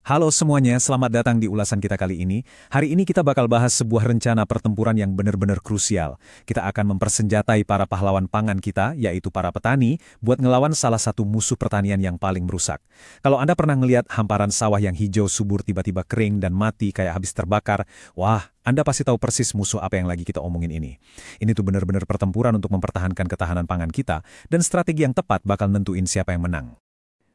Halo semuanya, selamat datang di ulasan kita kali ini. Hari ini kita bakal bahas sebuah rencana pertempuran yang benar-benar krusial. Kita akan mempersenjatai para pahlawan pangan kita, yaitu para petani, buat ngelawan salah satu musuh pertanian yang paling merusak. Kalau Anda pernah ngelihat hamparan sawah yang hijau subur tiba-tiba kering dan mati kayak habis terbakar, wah, Anda pasti tahu persis musuh apa yang lagi kita omongin ini. Ini tuh benar-benar pertempuran untuk mempertahankan ketahanan pangan kita, dan strategi yang tepat bakal nentuin siapa yang menang.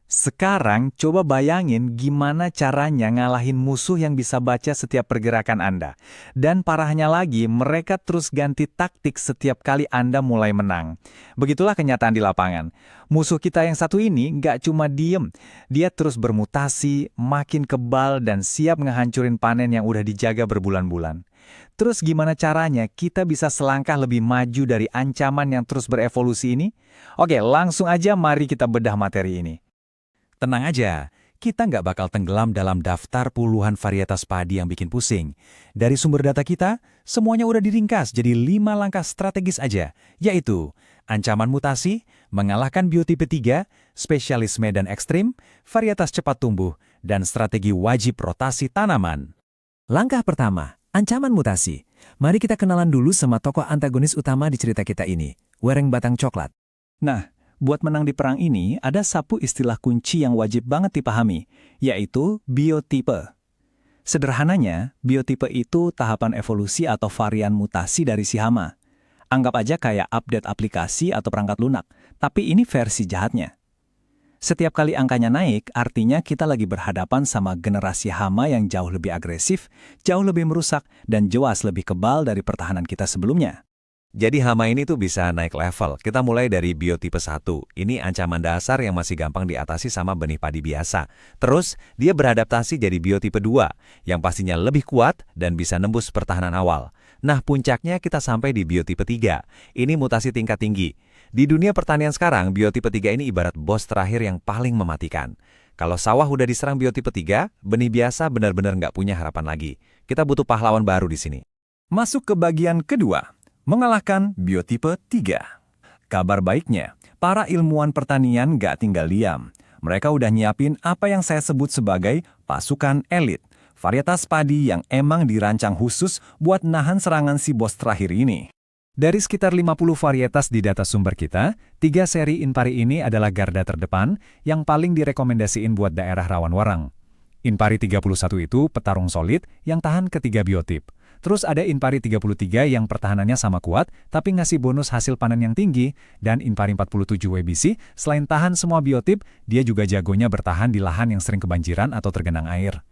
Sekarang coba bayangin gimana caranya ngalahin musuh yang bisa baca setiap pergerakan Anda. Dan parahnya lagi, mereka terus ganti taktik setiap kali Anda mulai menang. Begitulah kenyataan di lapangan. Musuh kita yang satu ini nggak cuma diem, dia terus bermutasi, makin kebal dan siap ngehancurin panen yang udah dijaga berbulan-bulan. Terus gimana caranya kita bisa selangkah lebih maju dari ancaman yang terus berevolusi ini? Oke, langsung aja mari kita bedah materi ini. Tenang aja, kita nggak bakal tenggelam dalam daftar puluhan varietas padi yang bikin pusing. Dari sumber data kita, semuanya udah diringkas jadi 5 langkah strategis aja, yaitu ancaman mutasi, mengalahkan biotipe 3, spesialis medan ekstrim, varietas cepat tumbuh, dan strategi wajib rotasi tanaman. Langkah pertama, ancaman mutasi. Mari kita kenalan dulu sama tokoh antagonis utama di cerita kita ini, Wereng Batang Coklat. Nah, buat menang di perang ini, ada satu istilah kunci yang wajib banget dipahami, yaitu biotipe. Sederhananya, biotipe itu tahapan evolusi atau varian mutasi dari si hama. Anggap aja kayak update aplikasi atau perangkat lunak, tapi ini versi jahatnya. Setiap kali angkanya naik, artinya kita lagi berhadapan sama generasi hama yang jauh lebih agresif, jauh lebih merusak, dan jelas lebih kebal dari pertahanan kita sebelumnya. Jadi hama ini tuh bisa naik level. Kita mulai dari biotipe 1. Ini ancaman dasar yang masih gampang diatasi sama benih padi biasa. Terus, dia beradaptasi jadi biotipe 2, yang pastinya lebih kuat dan bisa nembus pertahanan awal. Nah, puncaknya kita sampai di biotipe 3. Ini mutasi tingkat tinggi. Di dunia pertanian sekarang, biotipe 3 ini ibarat bos terakhir yang paling mematikan. Kalau sawah udah diserang biotipe 3, benih biasa benar-benar nggak punya harapan lagi. Kita butuh pahlawan baru di sini. Masuk ke bagian kedua. Mengalahkan biotipe 3. Kabar baiknya, para ilmuwan pertanian gak tinggal diam. Mereka udah nyiapin apa yang saya sebut sebagai pasukan elit. Varietas padi yang emang dirancang khusus buat nahan serangan si bos terakhir ini. Dari sekitar 50 varietas di data sumber kita, 3 seri Inpari ini adalah garda terdepan yang paling direkomendasiin buat daerah rawan warang. Inpari 31 itu petarung solid yang tahan ke 3 biotip. Terus ada Inpari 33 yang pertahanannya sama kuat, tapi ngasih bonus hasil panen yang tinggi. Dan Inpari 47 WBC, selain tahan semua biotip, dia juga jagonya bertahan di lahan yang sering kebanjiran atau tergenang air.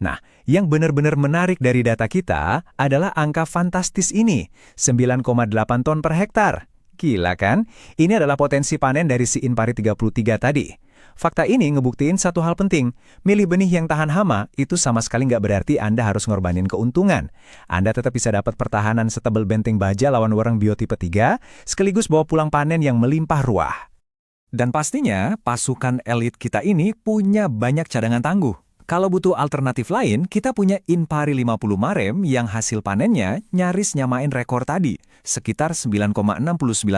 Nah, yang benar-benar menarik dari data kita adalah angka fantastis ini, 9,8 ton per hektar. Gila kan? Ini adalah potensi panen dari si Inpari 33 tadi. Fakta ini ngebuktiin satu hal penting. Milih benih yang tahan hama itu sama sekali nggak berarti Anda harus ngorbanin keuntungan. Anda tetap bisa dapat pertahanan setebal benteng baja lawan warang biotipe 3, sekaligus bawa pulang panen yang melimpah ruah. Dan pastinya, pasukan elit kita ini punya banyak cadangan tangguh. Kalau butuh alternatif lain, kita punya Inpari 50 Marem yang hasil panennya nyaris nyamain rekor tadi, sekitar 9,69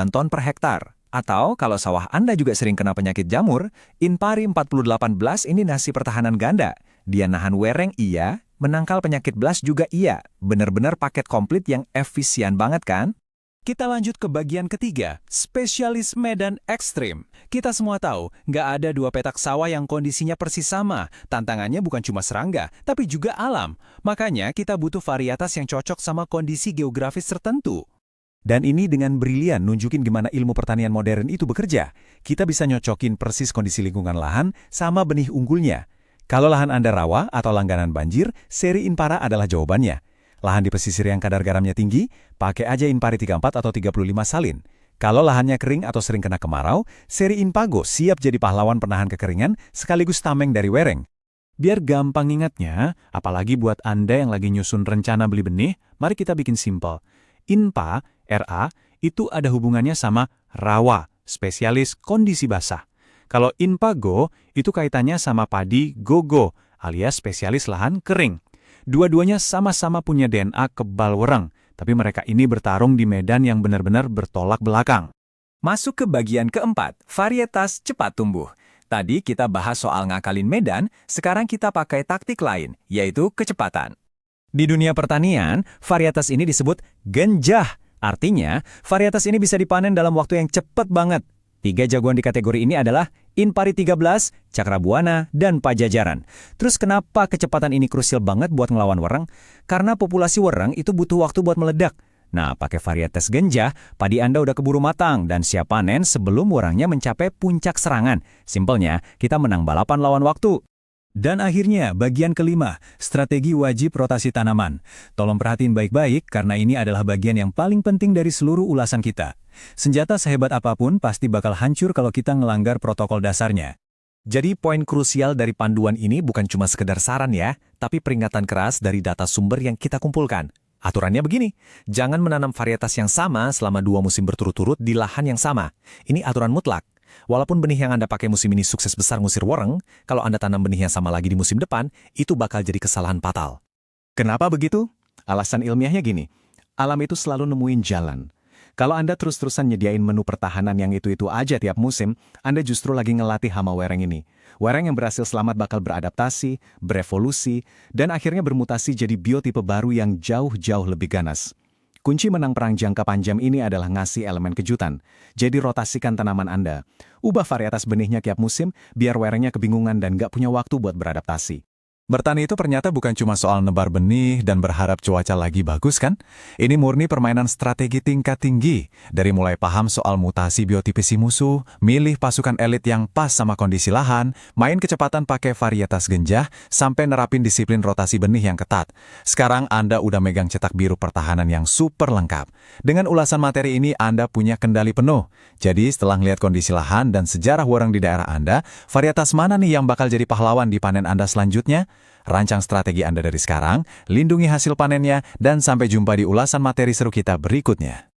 ton per hektar. Atau kalau sawah Anda juga sering kena penyakit jamur, Inpari 48 ini nasi pertahanan ganda. Dia nahan wereng iya, menangkal penyakit blas juga iya. Bener-bener paket komplit yang efisien banget kan? Kita lanjut ke bagian ketiga, spesialis medan ekstrim. Kita semua tahu, nggak ada 2 petak sawah yang kondisinya persis sama. Tantangannya bukan cuma serangga, tapi juga alam. Makanya kita butuh varietas yang cocok sama kondisi geografis tertentu. Dan ini dengan brilian nunjukin gimana ilmu pertanian modern itu bekerja. Kita bisa nyocokin persis kondisi lingkungan lahan sama benih unggulnya. Kalau lahan Anda rawa atau langganan banjir, seri Inpara adalah jawabannya. Lahan di pesisir yang kadar garamnya tinggi, pakai aja Inpari 34 atau 35 salin. Kalau lahannya kering atau sering kena kemarau, seri Inpago siap jadi pahlawan penahan kekeringan sekaligus tameng dari wereng. Biar gampang ingatnya, apalagi buat Anda yang lagi nyusun rencana beli benih, mari kita bikin simpel. Inpa, RA, itu ada hubungannya sama rawa, spesialis kondisi basah. Kalau Inpago, itu kaitannya sama padi gogo, alias spesialis lahan kering. Dua-duanya sama-sama punya DNA kebal wereng, tapi mereka ini bertarung di medan yang benar-benar bertolak belakang. Masuk ke bagian keempat, varietas cepat tumbuh. Tadi kita bahas soal ngakalin medan, sekarang kita pakai taktik lain, yaitu kecepatan. Di dunia pertanian, varietas ini disebut genjah. Artinya, varietas ini bisa dipanen dalam waktu yang cepat banget. 3 jagoan di kategori ini adalah Inpari 13, Cakrabuana, dan Pajajaran. Terus kenapa kecepatan ini krusial banget buat ngelawan wereng? Karena populasi wereng itu butuh waktu buat meledak. Nah, pakai varietas genjah, padi Anda udah keburu matang dan siap panen sebelum werengnya mencapai puncak serangan. Simpelnya, kita menang balapan lawan waktu. Dan akhirnya, bagian kelima, strategi wajib rotasi tanaman. Tolong perhatiin baik-baik karena ini adalah bagian yang paling penting dari seluruh ulasan kita. Senjata sehebat apapun pasti bakal hancur kalau kita ngelanggar protokol dasarnya. Jadi poin krusial dari panduan ini bukan cuma sekedar saran ya, tapi peringatan keras dari data sumber yang kita kumpulkan. Aturannya begini, jangan menanam varietas yang sama selama 2 musim berturut-turut di lahan yang sama. Ini aturan mutlak. Walaupun benih yang Anda pakai musim ini sukses besar ngusir wereng, kalau Anda tanam benih yang sama lagi di musim depan, itu bakal jadi kesalahan fatal. Kenapa begitu? Alasan ilmiahnya gini, alam itu selalu nemuin jalan. Kalau Anda terus-terusan nyediain menu pertahanan yang itu-itu aja tiap musim, Anda justru lagi ngelatih hama wereng ini. Wereng yang berhasil selamat bakal beradaptasi, berevolusi, dan akhirnya bermutasi jadi biotipe baru yang jauh-jauh lebih ganas. Kunci menang perang jangka panjang ini adalah ngasih elemen kejutan. Jadi rotasikan tanaman Anda. Ubah varietas benihnya tiap musim, biar werengnya kebingungan dan nggak punya waktu buat beradaptasi. Bertani itu ternyata bukan cuma soal nebar benih dan berharap cuaca lagi bagus kan? Ini murni permainan strategi tingkat tinggi. Dari mulai paham soal mutasi biotipisi musuh, milih pasukan elit yang pas sama kondisi lahan, main kecepatan pakai varietas genjah, sampai nerapin disiplin rotasi benih yang ketat. Sekarang Anda udah megang cetak biru pertahanan yang super lengkap. Dengan ulasan materi ini Anda punya kendali penuh. Jadi setelah ngeliat kondisi lahan dan sejarah wereng di daerah Anda, varietas mana nih yang bakal jadi pahlawan di panen Anda selanjutnya? Rancang strategi Anda dari sekarang, lindungi hasil panennya, dan sampai jumpa di ulasan materi seru kita berikutnya.